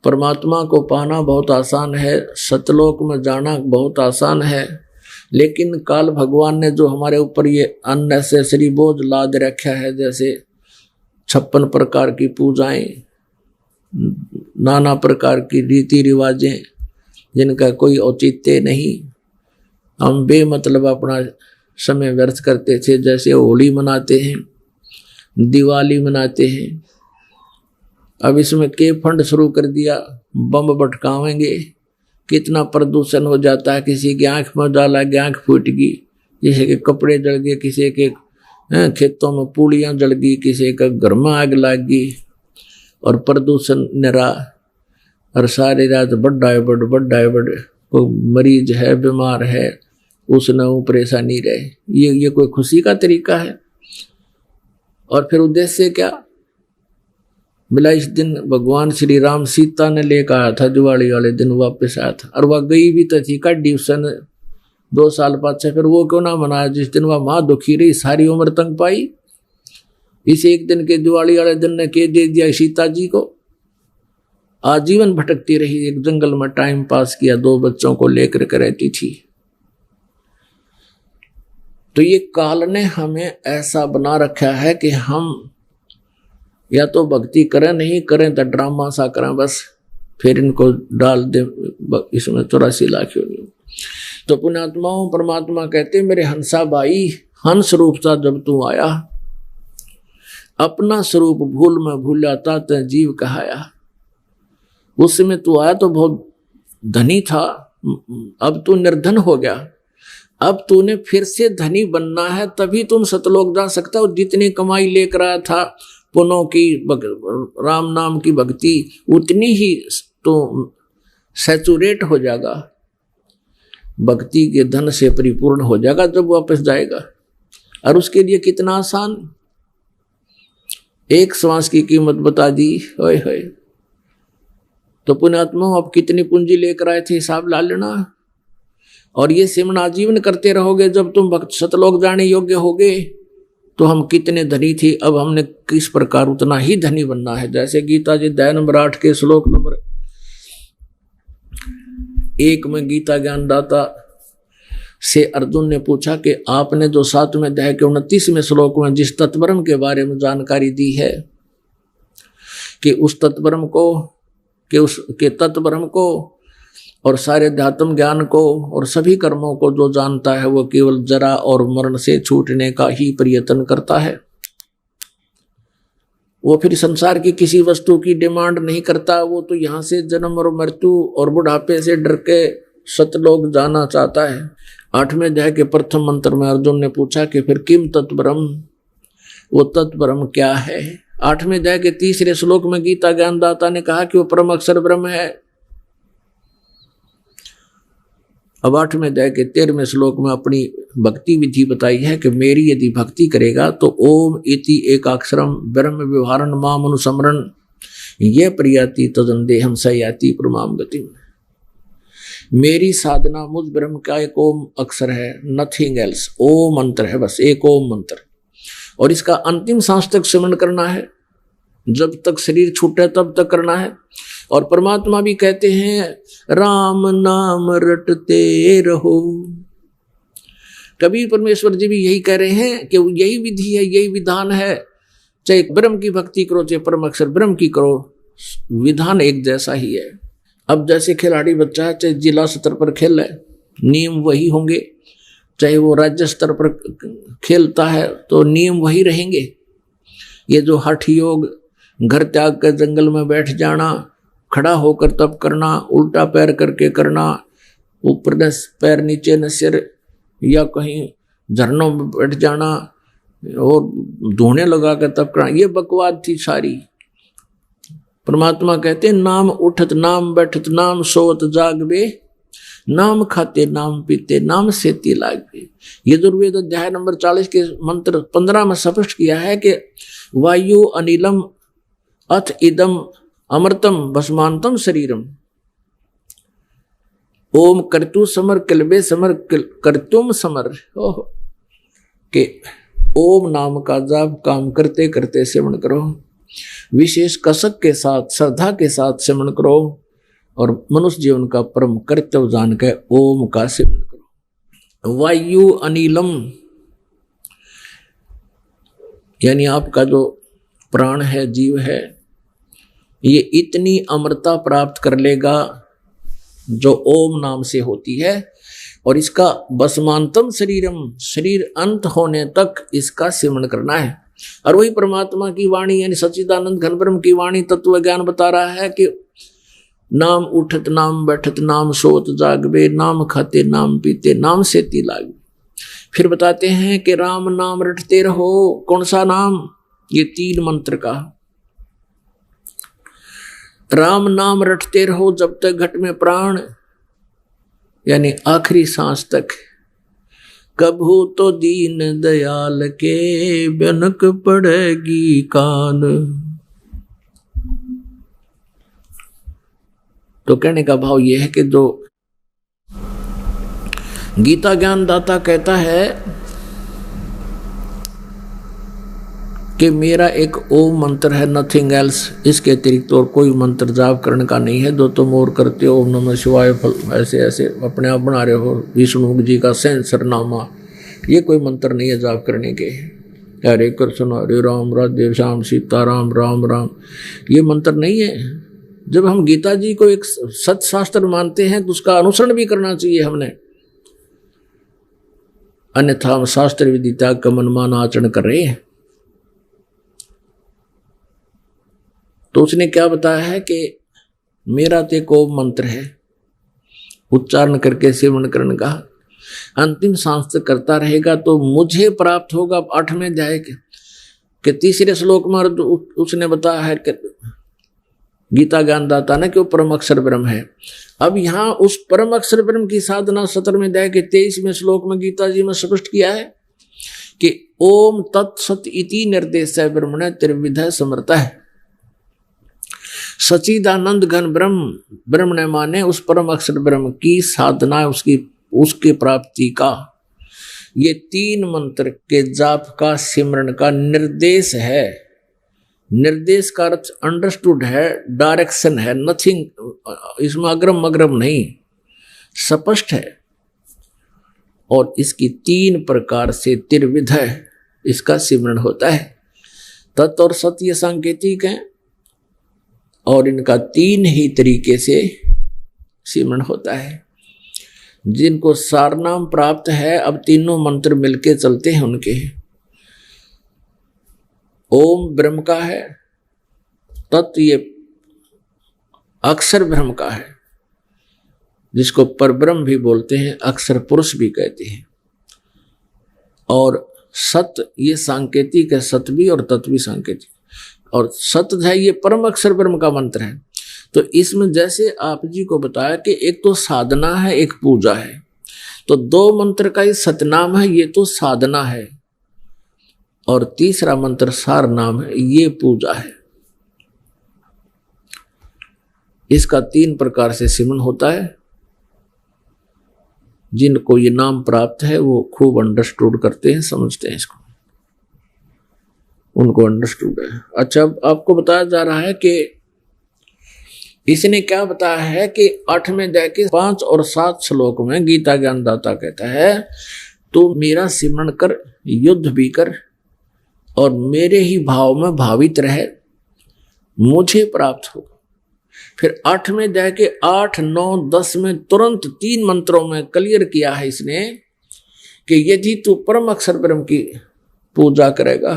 परमात्मा को पाना बहुत आसान है, सतलोक में जाना बहुत आसान है, लेकिन काल भगवान ने जो हमारे ऊपर ये अननेसेसरी बोझ लाद रखा है, जैसे 56 प्रकार की पूजाएं, नाना प्रकार की रीति रिवाजें जिनका कोई औचित्य नहीं, हम बेमतलब अपना समय व्यर्थ करते थे। जैसे होली मनाते हैं, दिवाली मनाते हैं, अब इसमें के फंड शुरू कर दिया, बम भटकावेंगे, कितना प्रदूषण हो जाता है। किसी की आंख में डाला कि आंख फूट गई, किसी के कपड़े जल गए, किसी के खेतों में पूड़ियाँ जल गई, किसी का घर में आग लग गई, और प्रदूषण निरा, और सारी रात बड़ा बड़ कोई मरीज है, बीमार है, उसने वो परेशानी रहे। ये कोई खुशी का तरीका है? और फिर उद्देश्य क्या? बोला इस दिन भगवान श्री राम सीता ने लेकर आया था, दिवाली वाले दिन वापस आया था, और वह गई भी तो थी कड्डी उसने 2 साल पाछे, फिर वो क्यों ना मनाया जिस दिन वह माँ दुखी रही, सारी उम्र तंग पाई। इस एक दिन के दिवाली वाले दिन ने के दे दिया सीता जी को, आजीवन भटकती रही, एक जंगल में टाइम पास किया, 2 बच्चों को लेकर के रहती थी। तो ये काल ने हमें ऐसा बना रखा है कि हम या तो भक्ति करें, नहीं करें तो ड्रामा सा करें, बस फिर इनको डाल दे इसमें 84 लाख योनियों। तो पुण्यात्माओं, परमात्मा कहते मेरे हंसा भाई, हंस रूप था जब तू आया, अपना स्वरूप भूल में भूलाता ते जीव कहाया। उस समय तू आया तो बहुत धनी था, अब तू निर्धन हो गया, अब तूने फिर से धनी बनना है, तभी तुम सतलोक जा सकता हो। जितनी कमाई लेकर आया था पुनों की, राम नाम की भक्ति, उतनी ही तो सैचुरेट हो जाएगा, भक्ति के धन से परिपूर्ण हो जाएगा जब वापस जाएगा। और उसके लिए कितना आसान, एक श्वास की कीमत बता दी, होय होय। तो पुण्यात्मा अब कितनी पूंजी लेकर आए थे, हिसाब ला लेना। और ये सिमरन आजीवन करते रहोगे, जब तुम भक्त सतलोक जाने योग्य होगे तो हम कितने धनी थे, अब हमने किस प्रकार उतना ही धनी बनना है। जैसे गीता जी अध्याय नंबर 8 के श्लोक नंबर 1 में गीता ज्ञानदाता से अर्जुन ने पूछा कि आपने जो 7वें अध्याय के 29वें श्लोक में जिस तत्परम के बारे में जानकारी दी है कि उस तत्परम को और सारे अध्यात्म ज्ञान को और सभी कर्मों को जो जानता है वो केवल जरा और मरण से छूटने का ही प्रयत्न करता है। वो फिर संसार की किसी वस्तु की डिमांड नहीं करता, वो तो यहाँ से जन्म और मृत्यु और बुढ़ापे से डर के सतलोक जाना चाहता है। 8वें अध्याय के प्रथम मंत्र में अर्जुन ने पूछा कि फिर किम तत्परम, वो तत्परम क्या है। 8वें अध्याय के 3रे श्लोक में गीता ज्ञानदाता ने कहा कि वो परम अक्षर ब्रह्म है। अब 8वें अध्याय के 13वें श्लोक में अपनी भक्ति विधि बताई है कि मेरी यदि भक्ति करेगा तो ओम इति एकाक्षरम ब्रह्म व्यवहारण माम अनुसमरण ये प्रियाति तदंदेहम सयाति प्रमाम गति। मेरी साधना मुझ ब्रह्म का एक ओम अक्षर है, नथिंग एल्स, ओम मंत्र है, बस एक ओम मंत्र, और इसका अंतिम सांस तक सिमरन करना है, जब तक शरीर छूटे तब तक करना है। और परमात्मा भी कहते हैं राम नाम रटते रहो। कबीर परमेश्वर जी भी यही कह रहे हैं कि यही विधि है, यही विधान है, चाहे ब्रह्म की भक्ति करो चाहे परम अक्षर ब्रह्म की करो, विधान एक जैसा ही है। अब जैसे खिलाड़ी बच्चा है, चाहे जिला स्तर पर खेल है, नियम वही होंगे, चाहे वो राज्य स्तर पर खेलता है तो नियम वही रहेंगे। ये जो हठ योग, घर त्याग कर जंगल में बैठ जाना, खड़ा होकर तप करना, उल्टा पैर करके करना, ऊपर न पैर नीचे न सिर, या कहीं झरनों में बैठ जाना और धोने लगा कर तप करना, ये बकवाद थी सारी। परमात्मा कहते नाम उठत नाम बैठत नाम सोवत जागबे, नाम खाते नाम पीते नाम सेती लागबे। यजुर्वेद अध्याय नंबर 40 के मंत्र 15 में स्पष्ट किया है कि वायु अनिलम अथ इदम अमृतम भस्मांतम शरीरम, ओम कर्तु समर कल्बे समर कर्तुम समर। के ओम नाम का जाप काम करते करते सेवन करो। विशेष कसक के साथ श्रद्धा के साथ सिमरण करो और मनुष्य जीवन का परम कर्तव्य जान के ओम का सिमरण करो। वायु अनिलम, यानी आपका जो प्राण है, जीव है, ये इतनी अमरता प्राप्त कर लेगा जो ओम नाम से होती है, और इसका बसमांतम शरीरम, शरीर अंत होने तक इसका सिमरण करना है। और वही परमात्मा की वाणी यानी सच्चिदानंद घन ब्रह्म की वाणी तत्व ज्ञान बता रहा है कि नाम उठत नाम बैठत नाम सोत जागबे, नाम खाते नाम पीते नाम सेती लागबे। फिर बताते हैं कि राम नाम रटते रहो। कौन सा नाम? ये 3 मंत्र का राम नाम रटते रहो जब तक घट में प्राण, यानी आखिरी सांस तक। कभू तो दीन दयाल के बनक पड़ेगी कान। तो कहने का भाव यह है कि जो गीता ज्ञान दाता कहता है कि मेरा एक ओम मंत्र है, नथिंग एल्स, इसके अतिरिक्त और कोई मंत्र जाप करने का नहीं है। जो तुम और करते हो ओम नमः शिवाय फल ऐसे ऐसे अपने आप बना रहे हो, विष्णु जी का सेंसर नामा, ये कोई मंत्र नहीं है जाप करने के। हरे कृष्ण हरे राम राधे श्याम सीताराम राम राम, ये मंत्र नहीं है। जब हम गीता जी को एक सत्शास्त्र मानते हैं तो उसका अनुसरण भी करना चाहिए हमने, अन्यथा हम शास्त्र विधि त्याग का मनमाना आचरण कर रहे हैं। तो उसने क्या बताया है कि मेरा तो एक ओम मंत्र है, उच्चारण करके सेवन करने का, अंतिम सांस तक करता रहेगा तो मुझे प्राप्त होगा। 8वें अध्याय के 3 श्लोक में उसने बताया है कि गीता ज्ञानदाता ने कि वो परम अक्षर ब्रह्म है। अब यहाँ उस परम अक्षर ब्रह्म की साधना 17वें अध्याय के 23वें श्लोक में गीता जी में स्पष्ट किया है कि ओम तत्सत इति निर्देश है ब्रह्मण त्रिविध समर्थ है। सच्चिदानंद घन ब्रह्म, ब्रह्म ने माने उस परम अक्षर ब्रह्म की साधना, उसकी प्राप्ति का ये 3 मंत्र के जाप का सिमरण का निर्देश है। निर्देश का अर्थ अंडरस्टूड है, डायरेक्शन है, नथिंग, इसमें अग्रम मग्रम नहीं, स्पष्ट है। और इसकी 3 प्रकार से त्रिविध है इसका सिमरण होता है। तत् और सत्य सांकेतिक है और इनका 3 ही तरीके से सिमरण होता है। जिनको सारनाम प्राप्त है, अब तीनों मंत्र मिलके चलते हैं उनके। ओम ब्रह्म का है, तत् ये अक्षर ब्रह्म का है, जिसको परब्रह्म भी बोलते हैं, अक्षर पुरुष भी कहते हैं। और सत ये सांकेतिक है, सत भी और तत् भी सांकेतिक। और सत है ये परम अक्षर ब्रह्म का मंत्र है। तो इसमें जैसे आप जी को बताया कि एक तो साधना है, एक पूजा है, तो 2 मंत्र का ये सतनाम है, ये तो साधना है, और तीसरा मंत्र सार नाम है, ये पूजा है। इसका 3 प्रकार से सिमरण होता है। जिनको ये नाम प्राप्त है वो खूब अंडरस्टूड करते हैं, समझते हैं इसको, उनको अंडरस्टूड है। अच्छा, अब आपको बताया जा रहा है कि इसने क्या बताया है कि 8वें अध्याय के 5 और 7 श्लोक में गीता ज्ञानदाता कहता है तू मेरा सिमरण कर, युद्ध भी कर और मेरे ही भाव में भावित रहे, मुझे प्राप्त हो। फिर 8वें अध्याय के 8, 9, 10 में तुरंत 3 मंत्रों में क्लियर किया है इसने कि यदि तू परम अक्षर ब्रह्म की पूजा करेगा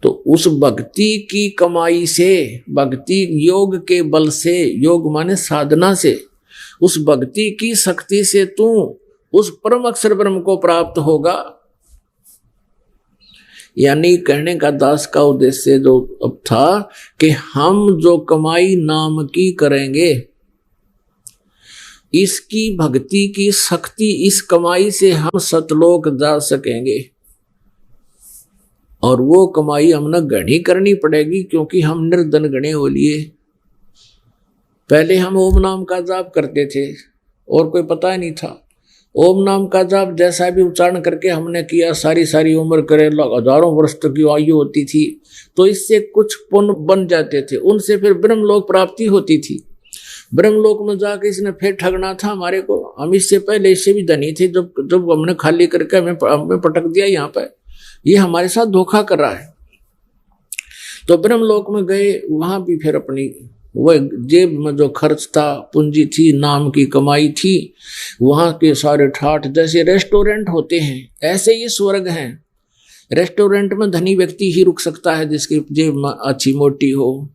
तो उस भक्ति की कमाई से, भक्ति योग के बल से, योग माने साधना से, उस भक्ति की शक्ति से तू उस परम अक्षर ब्रह्म को प्राप्त होगा। यानी कहने का दास का उद्देश्य जो अब था कि हम जो कमाई नाम की करेंगे, इसकी भक्ति की शक्ति, इस कमाई से हम सतलोक जा सकेंगे। और वो कमाई हमने गणी करनी पड़ेगी, क्योंकि हम निर्धन गणे हो लिए। पहले हम ओम नाम का जाप करते थे और कोई पता ही नहीं था, ओम नाम का जाप जैसा भी उच्चारण करके हमने किया, सारी सारी उम्र करे, हजारों वर्ष तक की आयु होती थी, तो इससे कुछ पुण्य बन जाते थे, उनसे फिर ब्रह्मलोक प्राप्ति होती थी। ब्रह्मलोक में जाके इसने फिर ठगना था हमारे को। हम इससे पहले इससे भी धनी थे, जब हमने खाली करके हमें पटक दिया यहाँ पर, ये हमारे साथ धोखा कर रहा है। तो ब्रह्मलोक में गए, वहां भी फिर अपनी वह जेब में जो खर्च था, पूंजी थी, नाम की कमाई थी, वहां के सारे ठाठ, जैसे रेस्टोरेंट होते हैं ऐसे ये स्वर्ग हैं। रेस्टोरेंट में धनी व्यक्ति ही रुक सकता है जिसकी जेब में अच्छी मोटी हो,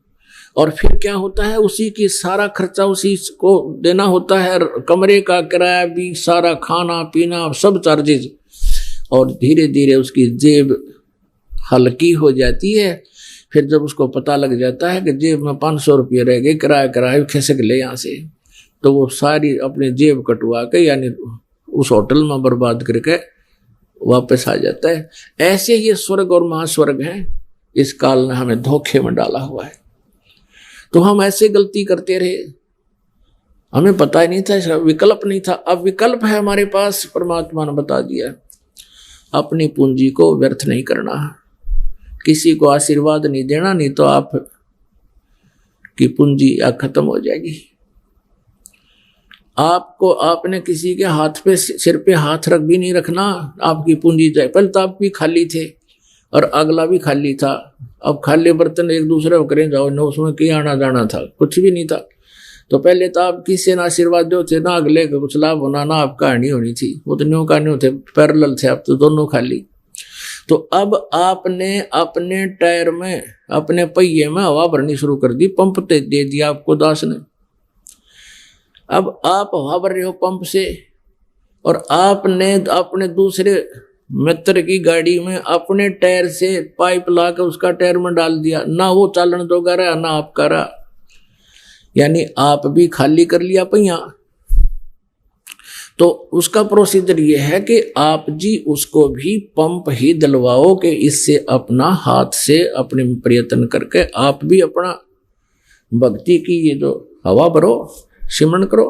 और फिर क्या होता है, उसी की सारा खर्चा उसी को देना होता है, कमरे का किराया भी, सारा खाना पीना सब चार्जेज, और धीरे धीरे उसकी जेब हल्की हो जाती है। फिर जब उसको पता लग जाता है कि जेब में 500 रुपये रह गए, किराया खिसक ले यहाँ से, तो वो सारी अपनी जेब कटवा के यानी उस होटल में बर्बाद करके वापस आ जाता है। ऐसे ही स्वर्ग और महास्वर्ग हैं, इस काल ने हमें धोखे में डाला हुआ है। तो हम ऐसे गलती करते रहे, हमें पता ही नहीं था, इसका विकल्प नहीं था। अब विकल्प है हमारे पास, परमात्मा ने बता दिया। अपनी पूंजी को व्यर्थ नहीं करना, किसी को आशीर्वाद नहीं देना, नहीं तो आप की पूंजी खत्म हो जाएगी। आपको आपने किसी के हाथ पे, सिर पे हाथ रख भी नहीं रखना, आपकी पूंजी जाए। पहले तो आप भी खाली थे और अगला भी खाली था, अब खाली बर्तन एक दूसरे को करें जाओ न, उसमें क्या आना जाना था, कुछ भी नहीं था। तो पहले तो आप किसी ना आशीर्वाद दो थे, ना अगले का कुछ लाभ होना, ना आपका हानि होनी थी, वो तो न्यू का न्यू थे, पैरेलल थे, अब तो दोनों खाली। तो अब आपने अपने टायर में, अपने पहिए में हवा भरनी शुरू कर दी, पंप दे दिया आपको दास ने। अब आप हवा भर रहे हो पंप से, और आपने अपने दूसरे मित्र की गाड़ी में अपने टायर से पाइप लाकर उसका टायर में डाल दिया, ना वो चालन दोगा रहा ना आपका रहा, यानी आप भी खाली कर लिया पहिया। तो उसका प्रोसीजर ये है कि आप जी उसको भी पंप ही दिलवाओ कि इससे अपना हाथ से अपने प्रयत्न करके आप भी अपना भक्ति की ये जो हवा भरो, सिमरन करो।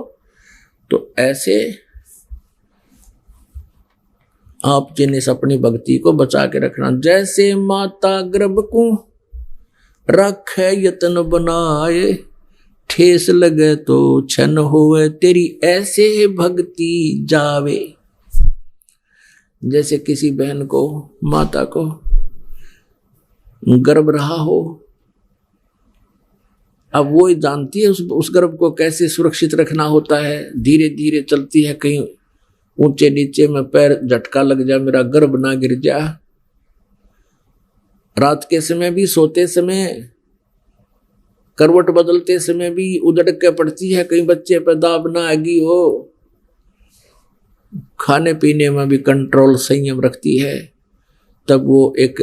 तो ऐसे आप जी ने अपनी भक्ति को बचा के रखना। जैसे माता गर्भ को रखे यत्न बनाए, ठेस लगे तो छन होवे तेरी ऐसे भक्ति जावे। जैसे किसी बहन को, माता को गर्भ रहा हो, अब वो ही जानती है उस गर्भ को कैसे सुरक्षित रखना होता है। धीरे धीरे चलती है, कहीं ऊंचे नीचे में पैर झटका लग जा, मेरा गर्भ ना गिर जा। रात के समय भी, सोते समय, करवट बदलते समय भी उधड़ के पड़ती है, कहीं बच्चे पर दाब ना आगी हो। खाने पीने में भी कंट्रोल, संयम रखती है, तब वो एक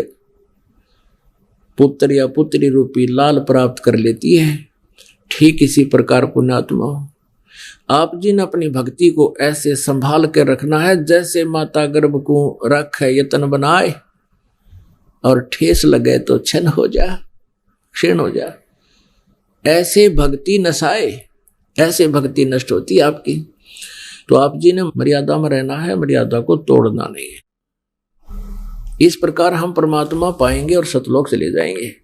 पुत्र या पुत्री रूपी लाल प्राप्त कर लेती है। ठीक इसी प्रकार पुण्यात्मा आप जी ने अपनी भक्ति को ऐसे संभाल के रखना है, जैसे माता गर्भ को रखे यत्न बनाए, और ठेस लगे तो छन हो जा, क्षीण हो जा। ऐसे भक्ति नसाए, ऐसे भक्ति नष्ट होती है आपकी। तो आप जी ने मर्यादा में रहना है, मर्यादा को तोड़ना नहीं है। इस प्रकार हम परमात्मा पाएंगे और सतलोक चले जाएंगे।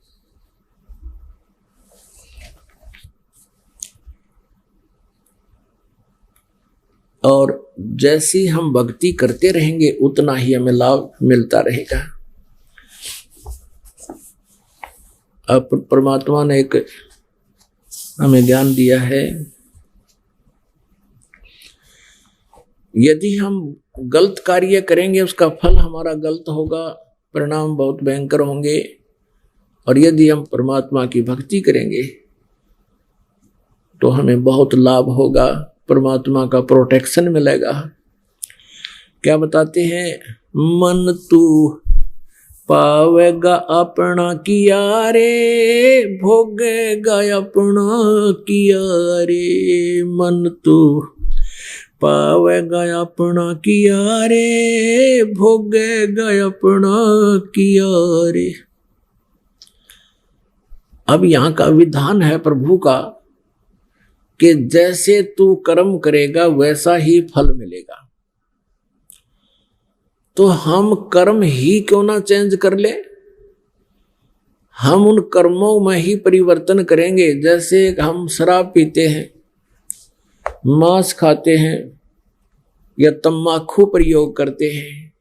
और जैसी हम भक्ति करते रहेंगे उतना ही हमें लाभ मिलता रहेगा। अब परमात्मा ने एक हमें ज्ञान दिया है, यदि हम गलत कार्य करेंगे उसका फल हमारा गलत होगा, परिणाम बहुत भयंकर होंगे। और यदि हम परमात्मा की भक्ति करेंगे तो हमें बहुत लाभ होगा, परमात्मा का प्रोटेक्शन मिलेगा। क्या बताते हैं, मन तू पावेगा अपना किया रे, भोगेगा अपना किया रे। मन तू पावेगा अपना किया रे, भोगेगा अपना किया रे। अब यहां का विधान है प्रभु का कि जैसे तू कर्म करेगा वैसा ही फल मिलेगा। तो हम कर्म ही क्यों ना चेंज कर ले, हम उन कर्मों में ही परिवर्तन करेंगे। जैसे हम शराब पीते हैं, मांस खाते हैं या तम्बाकू प्रयोग करते हैं,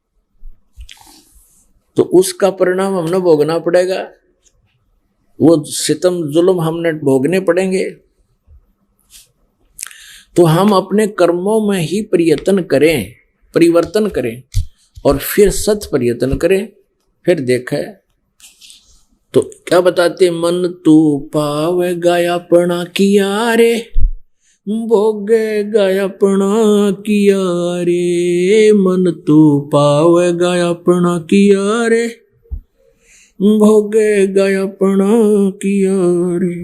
तो उसका परिणाम हमने भोगना पड़ेगा, वो सितम जुल्म हमने भोगने पड़ेंगे। तो हम अपने कर्मों में ही परिवर्तन करें और फिर सत प्रयत्न करें, फिर देखे। तो क्या बताते, मन तू पावेगा अपना किया रे, भोगेगा अपना किया रे, मन तू पावेगा अपना किया रे, भोगेगा अपना किया रे।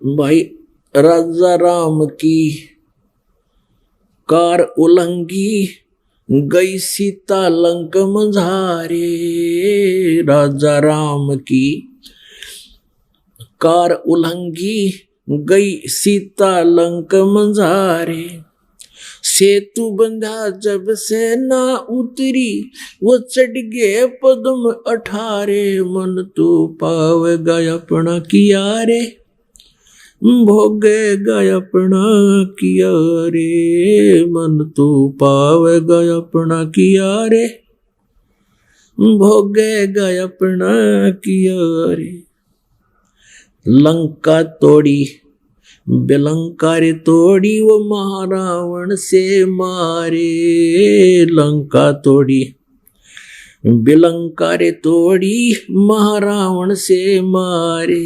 भाई राजा राम की कार उलंघी, गई सीता लंक मंझारे। राजा राम की कार उलंघी, गई सीता लंक मंझारे। सेतु बंधा जब से ना उतरी, वो चढ़ गए पद्म 18। मन तो पावेगा अपना किया रे, भोगेगा अपना किया रे। मन तो पावेगा अपना किया रे, भोगेगा अपना किया रे। लंका तोड़ी बिलंकार तोड़ी, वो महारावण से मारे। लंका तोड़ी बिलंकार तोड़ी, महारावण से मारे।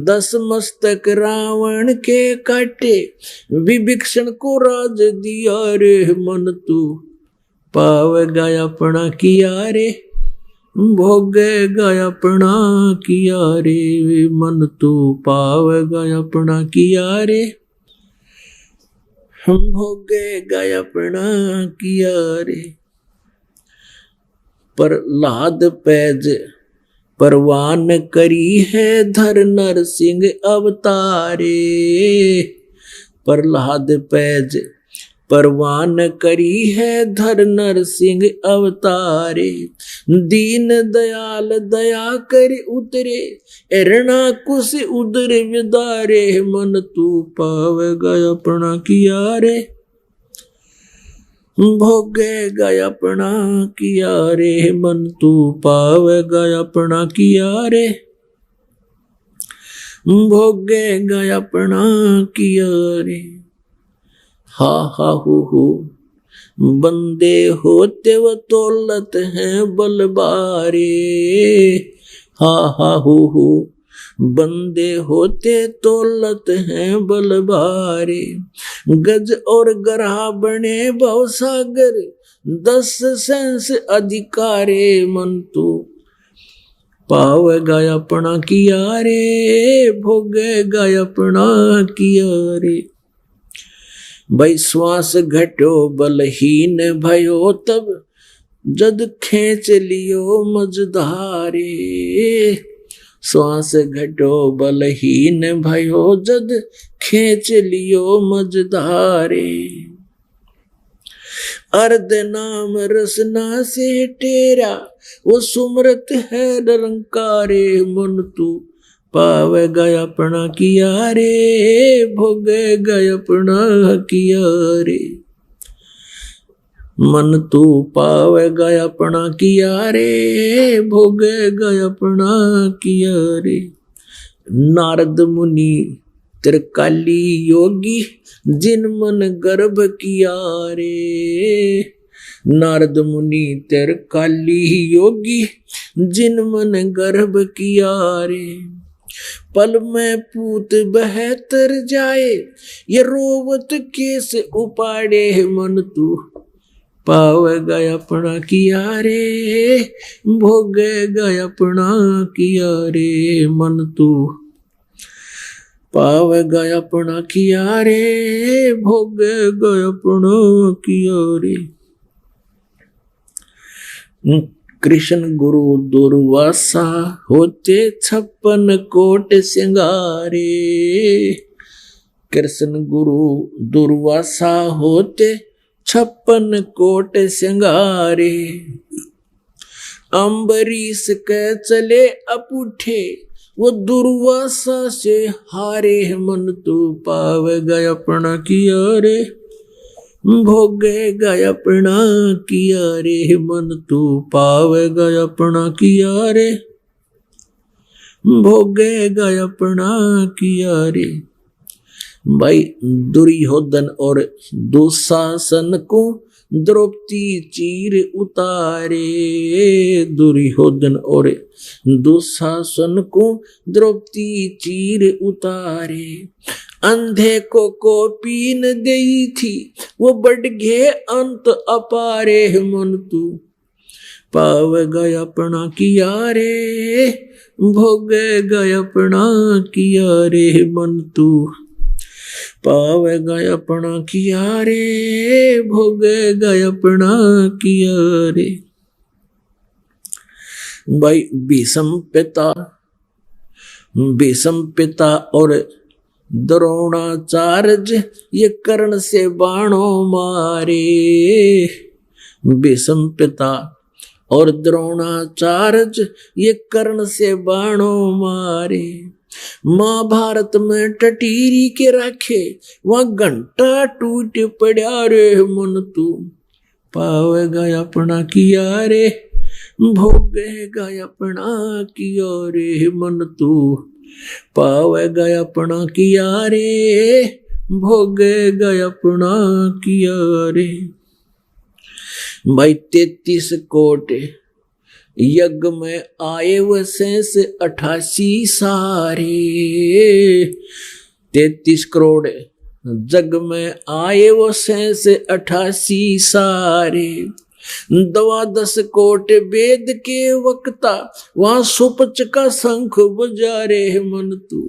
10 मस्तक रावण के काटे, विभीषण को राज दिया रे। मन तू पावेगा अपना किया रे, भोगेगा अपना किया रे। मन तू पावेगा अपना किया रे, भोगेगा अपना किया रे। प्रहलाद पैज परवान करी है, धर नर सिंह अवतारे। प्रहलाद पैज परवान करी है, धर नर सिंह अवतारे। दीन दयाल दया कर उतरे, एरना कुश उदर विदारे। मन तू पावेगा अपना किया रे, भोगेगा अपना किया रे। मन तू पावेगा अपना किया रे, भोगेगा अपना किया रे। हा हा हु बंदे होते वो तौलत हैं बलबारे। हा हा हु बंदे होते तौलत हैं बलबारे। गज और गरहा बने भवसागर, 10 सेंस अधिकारे। मन तू पावेगा अपना किया रे, भोगेगा अपना किया रे। भाई श्वास घटो बलहीन भयो, तब जद खेच लियो मझधारे। श्वास घटो बलहीन भयो, जद खेच लियो मझधारे। अर्ध नाम रसना से टेरा, वो सुमरत है निरंकारे। मन तू पावेगा अपना किया रे, भोगेगा अपना किया रे। मन तू पावेगा अपना किया रे, भोगेगा अपना किया रे। नारद मुनि त्रिकाली योगी, जिन मन गर्भ किया रे। नारद मुनि त्रिकाली योगी, जिन मन गर्भ किया रे। पल में पूत बहतर जाए, ये रोवत केस उपाड़े। मन तू पावेगा अपना किया रे, भोगेगा अपना किया रे। मन तू पावेगा अपना किया रे, भोगेगा अपना किया रे। कृष्ण गुरु दुर्वासा होते 56 कोट सिंगारे। कृष्ण गुरु दुर्वासा होते 56 कोट सिंगारे। अम्बरीश के चले अपूठे वो दुर्वासा से हारे। मन तू पावेगा अपना किया रे, भोगेगा अपना किया रे। मन तू पावेगा अपना किया रे, भोगेगा अपना किया रे। भाई दुर्योधन और दुशासन को द्रौपदी चीर उतारे। दुर्योधन और दुशासन को द्रौपदी चीर उतारे। अंधे को पीन गई थी वो बढ़ गए अंत अपारे। मन तू पावेगा अपना किया रे, भोगेगा अपना किया रे। मन तू पावेगा अपना किया रे, भोगेगा अपना किया रे। भाई भीष्म पिता और द्रोणाचार्य ये कर्ण से बाणों मारे। भीष्म पिता और द्रोणाचार्य ये कर्ण से बाणों मारे। महाभारत में टटीरी के रखे वहां घंटा टूट पड़ा रे। मन तू पावेगा अपना किया रे, भोगेगा अपना किया रे। मन तू पावेगा अपना किया रे, भोगेगा अपना किया रे। भाई 33 कोट यज्ञ में आए वो शेष 88 सारे। 33 करोड़ जग में आए वो शेष 88 सारे। 12 कोट वेद के वक्ता वहां सुपच का शंख बजा रे। मन तू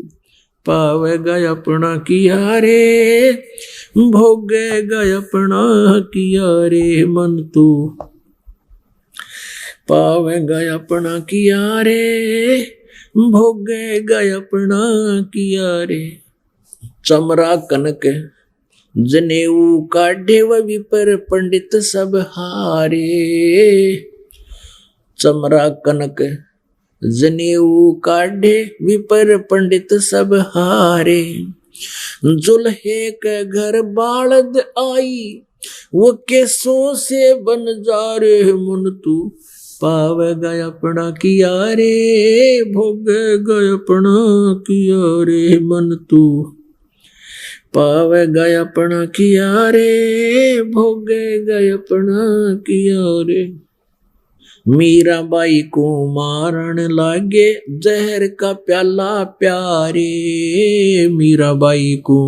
पावेगा अपना किया रे, भोगेगा अपना किया रे। मन तू पावेगा अपना किया रे, भोगेगा अपना किया रे। चमरा कनक जनेऊ काढ़े व विपर पंडित सब हारे। चमरा कनक जनेऊ काढ़े विपर पंडित सब हारे। जुल्हे के घर बालद आई वो केसों से बन जा रे। मन तू पावेगा अपना किया रे, भोगेगा अपना किया रे। मन तू पावेगा अपना किया रे, भोगेगा अपना किया रे। मीराबाई को मारन लागे जहर का प्याला प्यारे। मीराबाई को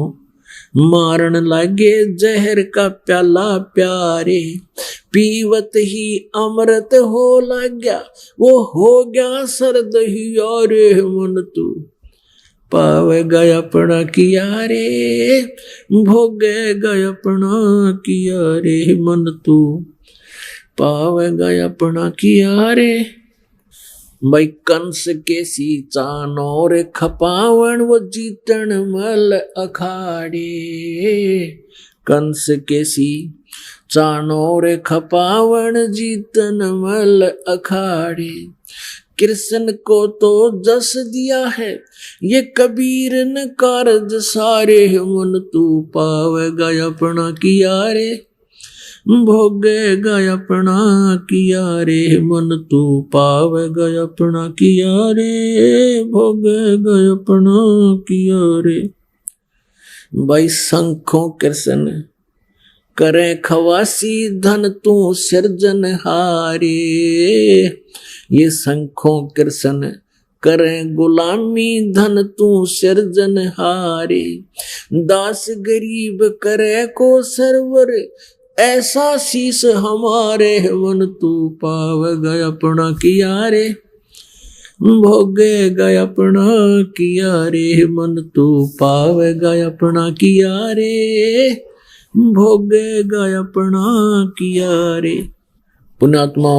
मारन लागे जहर का प्याला प्यारे। पीवत ही अमृत हो लग्या वो हो गया सर्द ही यारे। मन तू पावेगा अपना किया रे, भोगेगा अपना किया रे। मन तू पावेगा अपना किया रे। भाई कंस के सी चानोर खपावन वो जीतन मल अखाड़े। कंस के सी चानोर खपावन जीतन मल अखाड़े। कृष्ण को तो जस दिया है ये कबीर न कारज सारे। मन तू पावेगा अपना किया रे, भोगेगा अपना किया रे। मन तू पावेगा अपना किया रे, भोगेगा अपना किया रे। भाई शंखों कृष्ण करे खवासी धन तू सिरजन हारे। ये शंखों कृष्ण करे गुलामी धन तू सिरजन हारे। दास गरीब करे को सरवर ऐसा शीस हमारे। मन तू पावेगा अपना किया रे, भोगेगा अपना किया रे। मन तू पावेगा अपना किया रे, भोगेगा अपना किया रे। पुण्यात्मा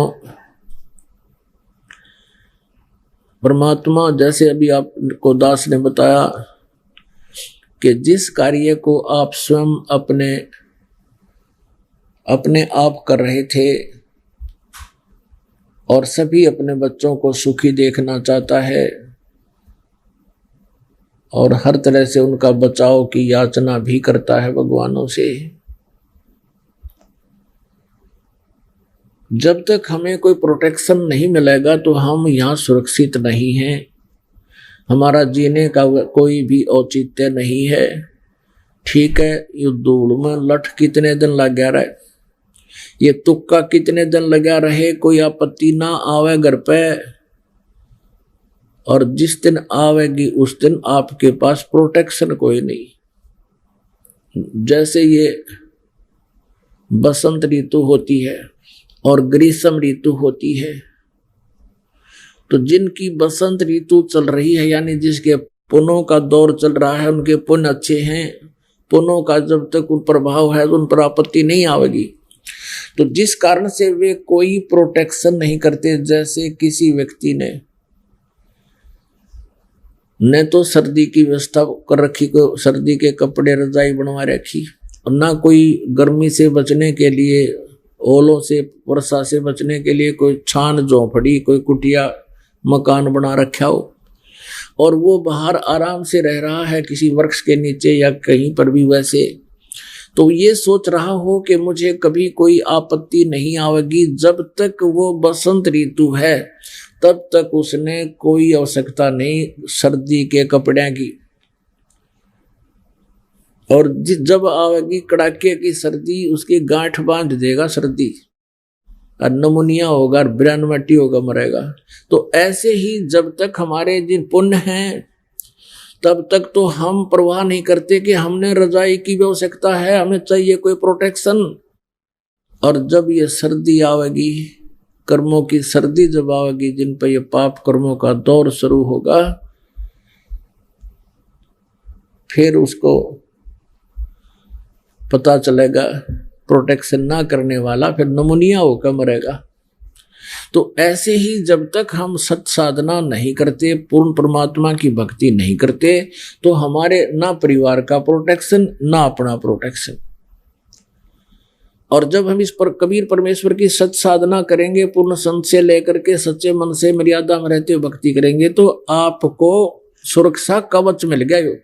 परमात्मा जैसे अभी आपको दास ने बताया कि जिस कार्य को आप स्वयं अपने अपने आप कर रहे थे और सभी अपने बच्चों को सुखी देखना चाहता है और हर तरह से उनका बचाव की याचना भी करता है भगवानों से। जब तक हमें कोई प्रोटेक्शन नहीं मिलेगा तो हम यहाँ सुरक्षित नहीं हैं, हमारा जीने का कोई भी औचित्य नहीं है। ठीक है, ये धूल में लठ कितने दिन लग गया रहे, ये तुक्का कितने दिन लगा रहे, कोई आपत्ति ना आवे घर पे, और जिस दिन आवेगी उस दिन आपके पास प्रोटेक्शन कोई नहीं। जैसे ये बसंत ऋतु होती है और ग्रीष्म ऋतु होती है, तो जिनकी बसंत ऋतु चल रही है यानी जिसके पुण्यों का दौर चल रहा है, उनके पुण्य अच्छे हैं, पुण्यों का जब तक उन प्रभाव है तो उन पर आपत्ति नहीं आवेगी। तो जिस कारण से वे कोई प्रोटेक्शन नहीं करते, जैसे किसी व्यक्ति ने न तो सर्दी की व्यवस्था कर रखी, को सर्दी के कपड़े रजाई बनवा रखी, और ना कोई गर्मी से बचने के लिए, ओलों से वर्षा से बचने के लिए कोई छान झोंपड़ी, कोई कुटिया मकान बना रखा हो, और वो बाहर आराम से रह रहा है किसी वृक्ष के नीचे या कहीं पर भी वैसे, तो ये सोच रहा हो कि मुझे कभी कोई आपत्ति नहीं आवेगी। जब तक वो बसंत ऋतु है तब तक उसने कोई आवश्यकता नहीं सर्दी के कपड़े की, और जब आवेगी कड़ाके की सर्दी उसकी गांठ बांध देगा सर्दी, और नमूनिया होगा और ब्रैनमटी होगा, मरेगा। तो ऐसे ही जब तक हमारे जिन पुण्य हैं तब तक तो हम परवाह नहीं करते कि हमने रजाई की भी आवश्यकता है, हमें चाहिए कोई प्रोटेक्शन। और जब ये सर्दी आवेगी, कर्मों की सर्दी जब आवेगी, जिन पर ये पाप कर्मों का दौर शुरू होगा, फिर उसको पता चलेगा प्रोटेक्शन ना करने वाला फिर नमूनिया होकर मरेगा। तो ऐसे ही जब तक हम सत साधना नहीं करते, पूर्ण परमात्मा की भक्ति नहीं करते, तो हमारे ना परिवार का प्रोटेक्शन ना अपना प्रोटेक्शन। और जब हम इस पर कबीर परमेश्वर की सत साधना करेंगे, पूर्ण संत से लेकर के सच्चे मन से मर्यादा में रहते हुए भक्ति करेंगे, तो आपको सुरक्षा कवच मिल गया।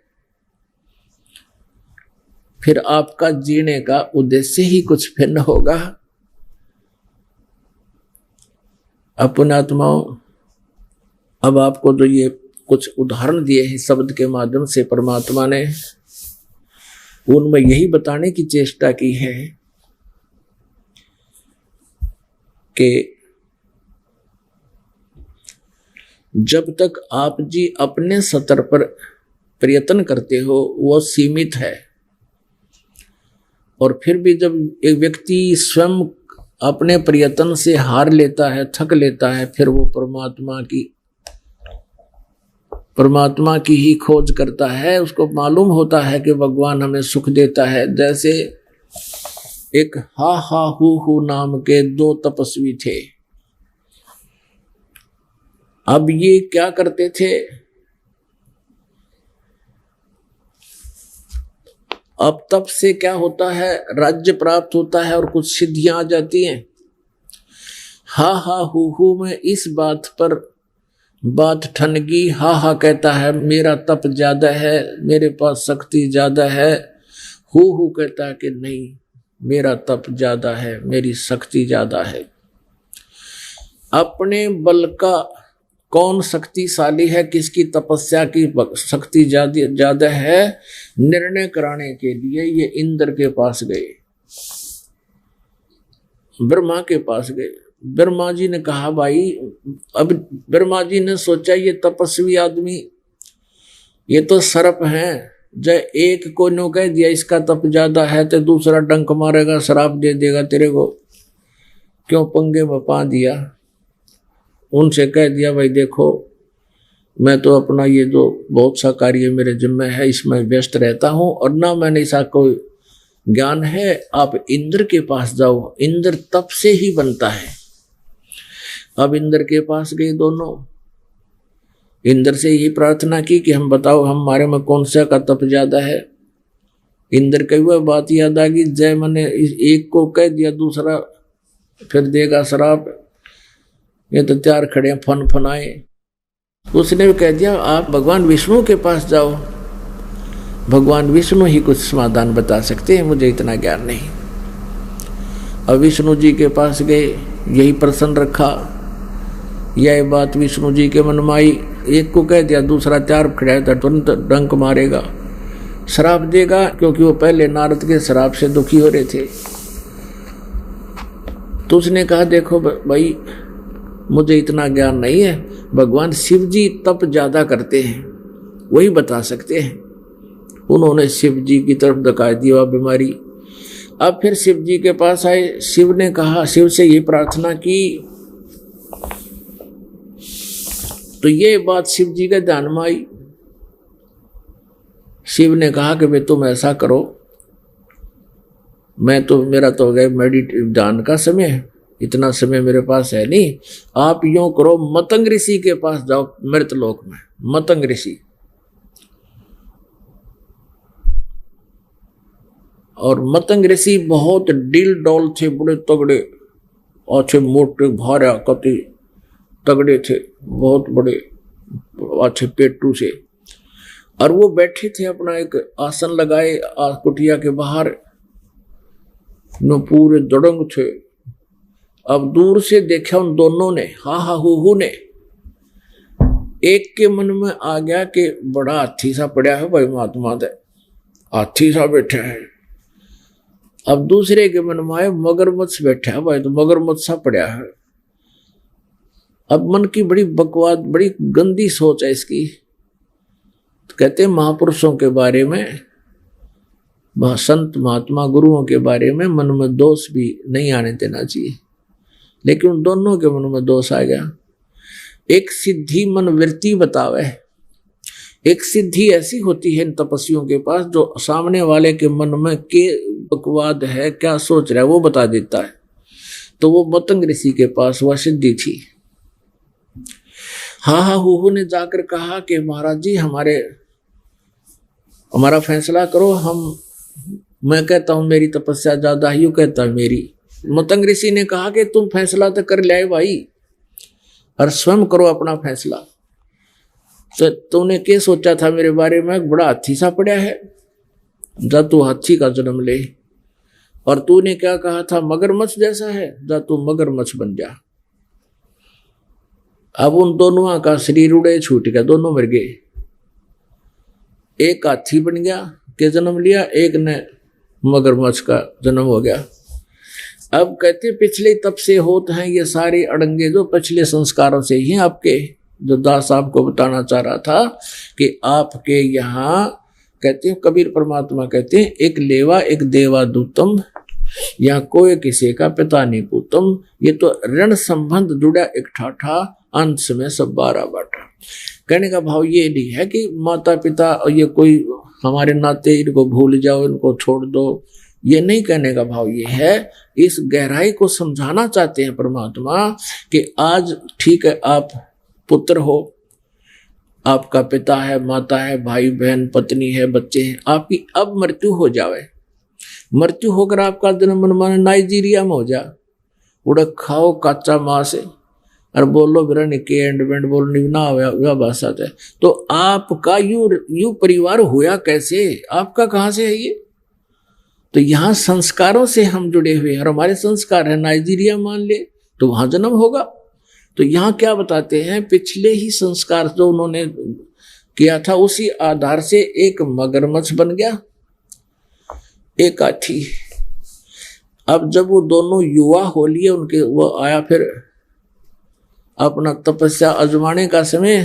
फिर आपका जीने का उद्देश्य ही कुछ भिन्न होगा। अपने आत्माओं, अब आपको जो ये कुछ उदाहरण दिए हैं शब्द के माध्यम से परमात्मा ने, उनमें यही बताने की चेष्टा की है कि जब तक आप जी अपने स्तर पर प्रयत्न करते हो वो सीमित है, और फिर भी जब एक व्यक्ति स्वयं अपने प्रयत्न से हार लेता है, थक लेता है, फिर वो परमात्मा की ही खोज करता है। उसको मालूम होता है कि भगवान हमें सुख देता है। जैसे एक हा हा हु नाम के दो तपस्वी थे। अब ये क्या करते थे, अब तप से क्या होता है, राज्य प्राप्त होता है और कुछ सिद्धियां आ जाती हैं। हा हा हु में इस बात पर बात ठन गई। हा हा कहता है मेरा तप ज्यादा है, मेरे पास शक्ति ज्यादा है। हु कहता है कि नहीं, मेरा तप ज्यादा है, मेरी शक्ति ज्यादा है। अपने बल का कौन शक्तिशाली है, किसकी तपस्या की शक्ति ज्यादा है, निर्णय कराने के लिए ये इंद्र के पास गए, ब्रह्मा के पास गए। ब्रह्मा जी ने कहा भाई, अब ब्रह्मा जी ने सोचा ये तपस्वी आदमी, ये तो सर्प हैं, जब एक को नो कह दिया इसका तप ज्यादा है तो दूसरा डंक मारेगा, शराब दे देगा तेरे को, क्यों पंगे में पा दिया। उनसे कह दिया भाई देखो, मैं तो अपना ये जो बहुत सा कार्य मेरे जिम्मे है इसमें व्यस्त रहता हूं, और ना मैंने ऐसा कोई ज्ञान है, आप इंद्र के पास जाओ, इंद्र तप से ही बनता है। अब इंद्र के पास गए दोनों, इंद्र से यही प्रार्थना की कि हम बताओ हमारे में कौन सा का तप ज्यादा है। इंद्र कही हुआ बात याद आ गई, जय मैंने एक को कह दिया दूसरा फिर देगा श्राप, ये तो त्यार खड़े हैं फन फनाए। उसने भी कह दिया आप भगवान विष्णु के पास जाओ, भगवान विष्णु ही कुछ समाधान बता सकते हैं, मुझे इतना ज्ञान नहीं। अब विष्णु जी के पास गए, यही प्रश्न रखा, यह बात विष्णु जी के मन में आई। एक को कह दिया दूसरा त्यार खड़ा था, तुरंत डंक मारेगा, श्राप देगा, क्योंकि वो पहले नारद के श्राप से दुखी हो रहे थे। तो उसने कहा देखो भाई मुझे इतना ज्ञान नहीं है, भगवान शिव जी तप ज्यादा करते हैं, वही बता सकते हैं। उन्होंने शिव जी की तरफ दिखा दी वह बीमारी। अब फिर शिव जी के पास आए, शिव ने कहा, शिव से ये प्रार्थना की, तो ये बात शिव जी के ध्यान में आई। शिव ने कहा कि भाई तुम ऐसा करो, मेरा तो हो गया ध्यान का समय है, इतना समय मेरे पास है नहीं, आप यूं करो मतंग ऋषि के पास जाओ मृतलोक में। मतंग ऋषि, और मतंग ऋषि बहुत डील डॉल थे, बड़े तगड़े, अच्छे मोटे भारा कति तगड़े थे, बहुत बड़े अच्छे पेटू से। और वो बैठे थे अपना एक आसन लगाए कुटिया के बाहर, न पूरे दड़ंग थे। अब दूर से देखा उन दोनों ने, हा हा हु ने, एक के मन में आ गया कि बड़ा हाथी सा पड़ा है भाई महात्मा दे, हाथी सा बैठा है। अब दूसरे के मन में आए मगरमच्छ बैठा है भाई, तो मगरमच्छ सा पड़ा है। अब मन की बड़ी बकवास, बड़ी गंदी सोच है इसकी। तो कहते हैं महापुरुषों के बारे में, संत महात्मा गुरुओं के बारे में मन में दोष भी नहीं आने देना चाहिए, लेकिन उन दोनों के मन में दोष आ गया। एक सिद्धि मन वृत्ति बतावे, एक सिद्धि ऐसी होती है इन तपस्वियों के पास जो सामने वाले के मन में के बकवाद है, क्या सोच रहा है वो बता देता है। तो वो मतंग ऋषि के पास वह सिद्धि थी। हा हा हु ने जाकर कहा कि महाराज जी हमारा फैसला करो, मैं कहता हूं मेरी तपस्या ज्यादा है, यूं कहता है मेरी। मतंग ऋषि ने कहा कि तुम फैसला तो कर ले भाई, और स्वयं करो अपना फैसला। तो तूने क्या सोचा था मेरे बारे में, बड़ा हाथी सा पड़ा है, जा तू हाथी का जन्म ले। और तूने क्या कहा था, मगरमच्छ जैसा है, जा तू मगरमच्छ बन जा। अब उन दोनों का शरीर उड़े छूट गया, दोनों मर गए। एक हाथी बन गया के जन्म लिया, एक ने मगरमच्छ का जन्म हो गया। अब कहते पिछले तब से होते हैं ये सारे अड़ंगे जो पिछले संस्कारों से ही आपके, जो दास आपको बताना चाह रहा था कि आपके यहाँ कहते हैं कबीर परमात्मा कहते हैं एक लेवा एक देवा दूतम, यहाँ कोई किसी का पिता नहीं पूतम। ये तो ऋण संबंध जुड़ा एक ठाठा, अंत में सब बारह बाटा। कहने का भाव ये नहीं है कि माता पिता और ये कोई हमारे नाते इनको भूल जाओ, इनको छोड़ दो, ये नहीं कहने का भाव ये है। इस गहराई को समझाना चाहते हैं परमात्मा कि आज ठीक है आप पुत्र हो, आपका पिता है, माता है, भाई बहन, पत्नी है, बच्चे हैं, आपकी अब मृत्यु हो जावे, मृत्यु होकर आपका जन्म मनमाना नाइजीरिया में हो जा, उड़ा खाओ कच्चा मांस और बोलो बिरा निके एंड बेंड बोलनी ना वह भाषा है। तो आपका यू परिवार हुआ कैसे, आपका कहाँ से है ये? तो यहाँ संस्कारों से हम जुड़े हुए हैं, और हमारे संस्कार है नाइजीरिया मान ले तो वहां जन्म होगा। तो यहाँ क्या बताते हैं, पिछले ही संस्कार जो उन्होंने किया था उसी आधार से एक मगरमच्छ बन गया, एक हाथी। अब जब वो दोनों युवा हो लिए उनके, वो आया फिर अपना तपस्या आजमाने का समय,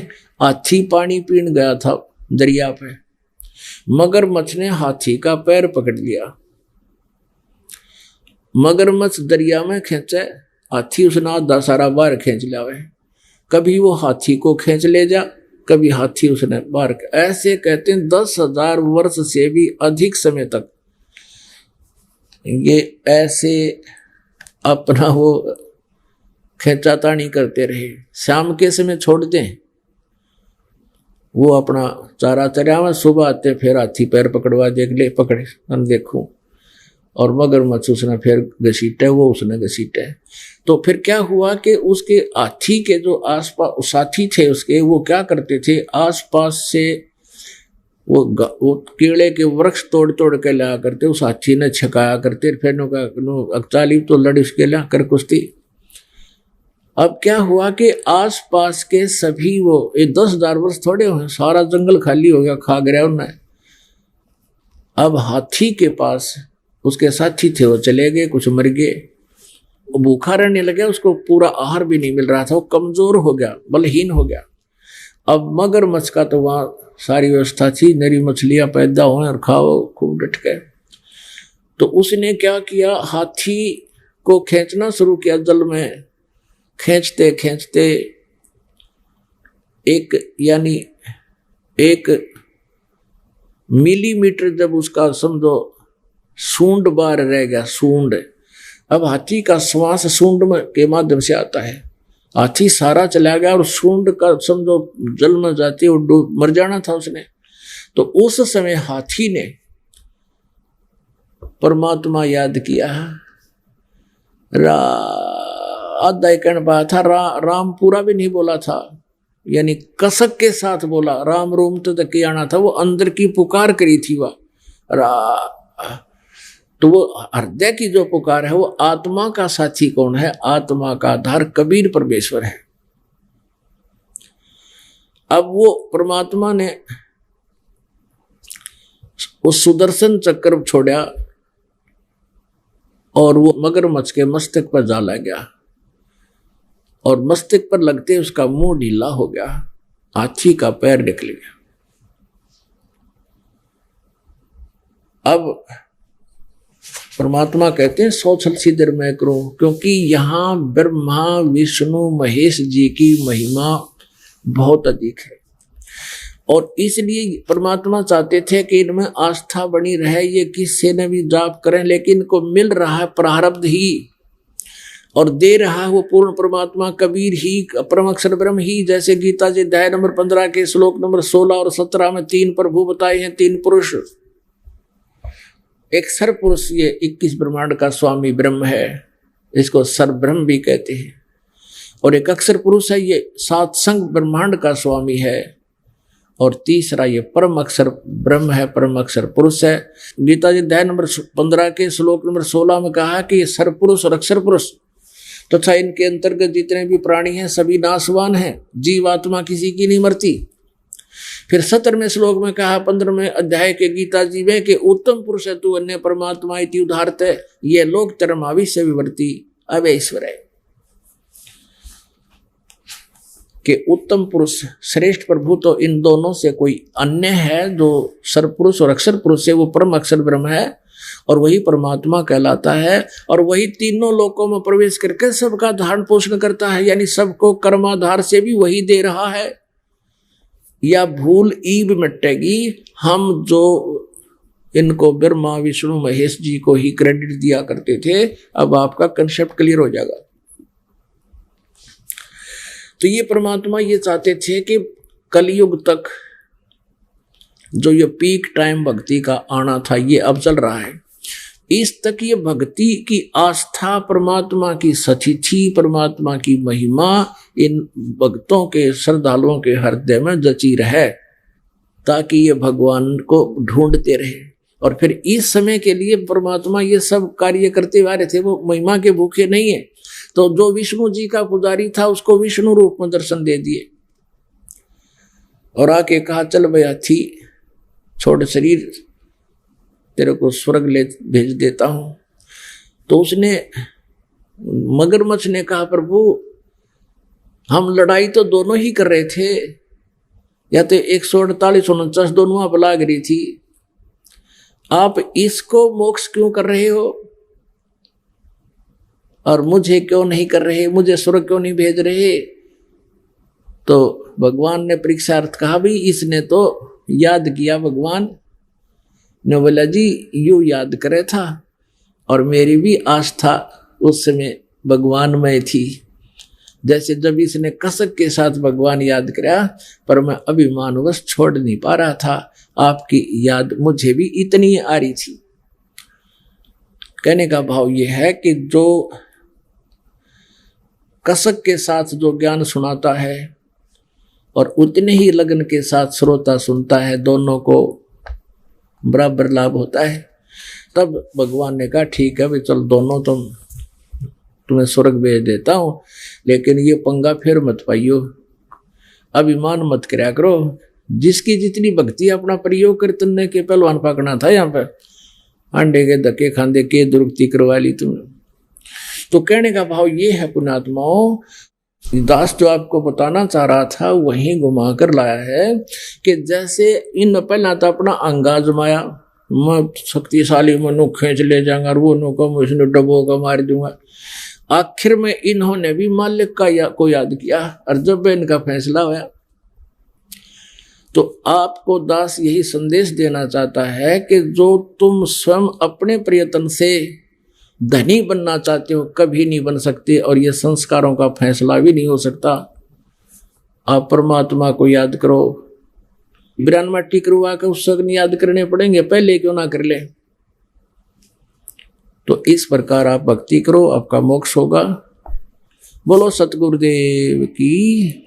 हाथी पानी पीने गया था दरिया पे, मगरमच्छ ने हाथी का पैर पकड़ लिया। मगरमच्छ दरिया में खींचे, हाथी उसने आधा सारा बाहर खींच लिया। कभी वो हाथी को खींच ले जा, कभी हाथी उसने बाहर। ऐसे कहते हैं 10,000 वर्ष से भी अधिक समय तक ये ऐसे अपना वो खींचातानी करते रहे। शाम के समय छोड़ दें वो अपना चारा चरावा, सुबह आते फिर हाथी पैर पकड़वा दे, ले पकड़े हम देखूं, और मगरमच्छ उसने फिर घसीटे, वो उसने घसीटे। तो फिर क्या हुआ कि उसके हाथी के जो आसपास साथी थे उसके, वो क्या करते थे, आसपास से वो केले के वृक्ष तोड़ तोड़ के लाया करते, उस हाथी ने छकाया करते, फिर नो चाली तो लड़ी उसके ला कर कुश्ती। अब क्या हुआ कि आसपास के सभी वो 10,000 वर्ष थोड़े हुए, सारा जंगल खाली हो गया, खा गया उन्हें। अब हाथी के पास उसके साथी थे, वो चले गए, कुछ मर गए, वो भूखा रहने लगे, उसको पूरा आहार भी नहीं मिल रहा था, वो कमजोर हो गया, बलहीन हो गया। अब मगरमच्छ का तो वहां सारी व्यवस्था थी, नरी मछलियां पैदा हुए और खाओ खूब डट गए। तो उसने क्या किया, हाथी को खींचना शुरू किया जल में, खींचते खींचते एक मिलीमीटर जब उसका समझो सूंड बाहर रह गया, सूंड। अब हाथी का श्वास सूंड में के माध्यम से आता है, हाथी सारा चला गया और सूंड का समझो जल में जाती है, वो मर जाना था उसने। तो उस समय हाथी ने परमात्मा याद किया, आधा एक पाया था, राम पूरा भी नहीं बोला था, यानी कसक के साथ बोला, राम रोम तो तक आना था, वो अंदर की पुकार करी थी वह। तो वो हृदय की जो पुकार है, वो आत्मा का साथी कौन है, आत्मा का आधार कबीर परमेश्वर है। अब वो परमात्मा ने उस सुदर्शन चक्र छोड़ा और वो मगरमच्छ के मस्तक पर जा लग गया, और मस्तक पर लगते उसका मुंह ढीला हो गया, हाथी का पैर निकल गया। अब परमात्मा कहते हैं सौ छल सिद्धर मैं करूं, क्योंकि यहां ब्रह्मा विष्णु महेश जी की महिमा बहुत अधिक है, और इसलिए परमात्मा चाहते थे कि इनमें आस्था बनी रहे, ये किससे न भी जाप करें, लेकिन इनको मिल रहा है प्रारब्ध ही, और दे रहा है वो पूर्ण परमात्मा कबीर ही, परम अक्षर ब्रह्म ही। जैसे गीता जी अध्याय नंबर 15 के श्लोक नंबर 16 और 17 में 3 प्रभु बताए हैं, 3 पुरुष। एक सर पुरुष ये 21 ब्रह्मांड का स्वामी ब्रह्म है, इसको सर ब्रह्म भी कहते हैं, और एक अक्षर पुरुष है, ये 7 संग ब्रह्मांड का स्वामी है, और तीसरा ये परम अक्षर ब्रह्म है, परम अक्षर पुरुष है। गीता जी अध्याय नंबर 15 के श्लोक नंबर 16 में कहा कि ये सर पुरुष और अक्षर पुरुष तथा इनके अंतर्गत जितने भी प्राणी हैं सभी नाशवान हैं, जीवात्मा किसी की नहीं मरती। फिर 17वें श्लोक में कहा 15वें अध्याय के गीता जी में कि उत्तम पुरुष है तू अन्य परमात्मा इति उदाहरत, ये लोक तरम आविश्य विवर्ती अवैश्वर है, कि उत्तम पुरुष श्रेष्ठ प्रभु तो इन दोनों से कोई अन्य है, जो सरपुरुष और अक्षर पुरुष है वो परम अक्षर ब्रह्म है, और वही परमात्मा कहलाता है, और वही तीनों लोकों में प्रवेश करके सबका धारण पोषण करता है, यानी सबको कर्माधार से भी वही दे रहा है। या भूल ईब मिटेगी, हम जो इनको ब्रह्मा विष्णु महेश जी को ही क्रेडिट दिया करते थे, अब आपका कंसेप्ट क्लियर हो जाएगा। तो ये परमात्मा ये चाहते थे कि कलयुग तक जो ये पीक टाइम भक्ति का आना था ये अब चल रहा है, इस तक ये भक्ति की आस्था, परमात्मा की सचिथि, परमात्मा की महिमा इन भक्तों के श्रद्धालुओं के हृदय में जची रहे, ताकि ये भगवान को ढूंढते रहे। और फिर इस समय के लिए परमात्मा ये सब कार्य करते हुए आ रहे थे, वो महिमा के भूखे नहीं है। तो जो विष्णु जी का पुजारी था उसको विष्णु रूप में दर्शन दे दिए, और आके कहा चल भाई हाथी छोड़ शरीर, तेरे को स्वर्ग ले भेज देता हूं। तो उसने, मगरमच्छ ने कहा प्रभु हम लड़ाई तो दोनों ही कर रहे थे, या तो 148-149 दोनों आप लाग रही थी, आप इसको मोक्ष क्यों कर रहे हो और मुझे क्यों नहीं कर रहे, मुझे स्वर्ग क्यों नहीं भेज रहे। तो भगवान ने परीक्षार्थ कहा भी इसने तो याद किया, भगवान ने बोला जी यू याद करे था, और मेरी भी आस्था उस समय भगवान में थी, जैसे जब इसने कसक के साथ भगवान याद किया, पर मैं अभिमानवश छोड़ नहीं पा रहा था, आपकी याद मुझे भी इतनी आ रही थी। कहने का भाव ये है कि जो कसक के साथ जो ज्ञान सुनाता है और उतने ही लगन के साथ श्रोता सुनता है, दोनों को बराबर लाभ होता है। तब भगवान ने कहा ठीक है भाई, चल दोनों तुम्हें स्वर्ग भेज देता हूं, लेकिन ये पंगा फिर मत पाइयो, अभिमान मत करया करो। जिसकी जितनी भक्ति अपना प्रयोग कर, तुमने के पहलवान पकड़ना था यहाँ पे, अंडे के धक्के खांदे के दुरुक्ति करवा ली तुमने। तो कहने का भाव ये है पुण्यात्माओं, दास जो आपको बताना चाह रहा था वहीं घुमा कर लाया है कि जैसे इन पहला तो अपना अंगा जमाया, मैं शक्तिशाली मनु खींच ले जाऊंगा और वो नु को इसने डबो का मार दूंगा। आखिर में इन्होंने भी मालिक को याद किया और जब इनका फैसला हुआ तो आपको दास यही संदेश देना चाहता है कि जो तुम स्वयं अपने प्रयत्न से धनी बनना चाहते हो कभी नहीं बन सकते, और ये संस्कारों का फैसला भी नहीं हो सकता। आप परमात्मा को याद करो, 92 टिकरुआ के उस वक्त याद करने पड़ेंगे, पहले क्यों ना कर ले। तो इस प्रकार आप भक्ति करो, आपका मोक्ष होगा। बोलो सतगुरुदेव की।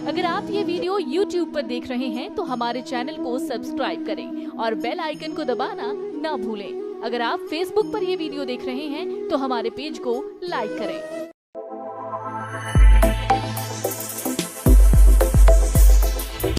अगर आप ये वीडियो YouTube पर देख रहे हैं तो हमारे चैनल को सब्सक्राइब करें और बेल आइकन को दबाना ना भूलें। अगर आप Facebook पर ये वीडियो देख रहे हैं तो हमारे पेज को लाइक करें।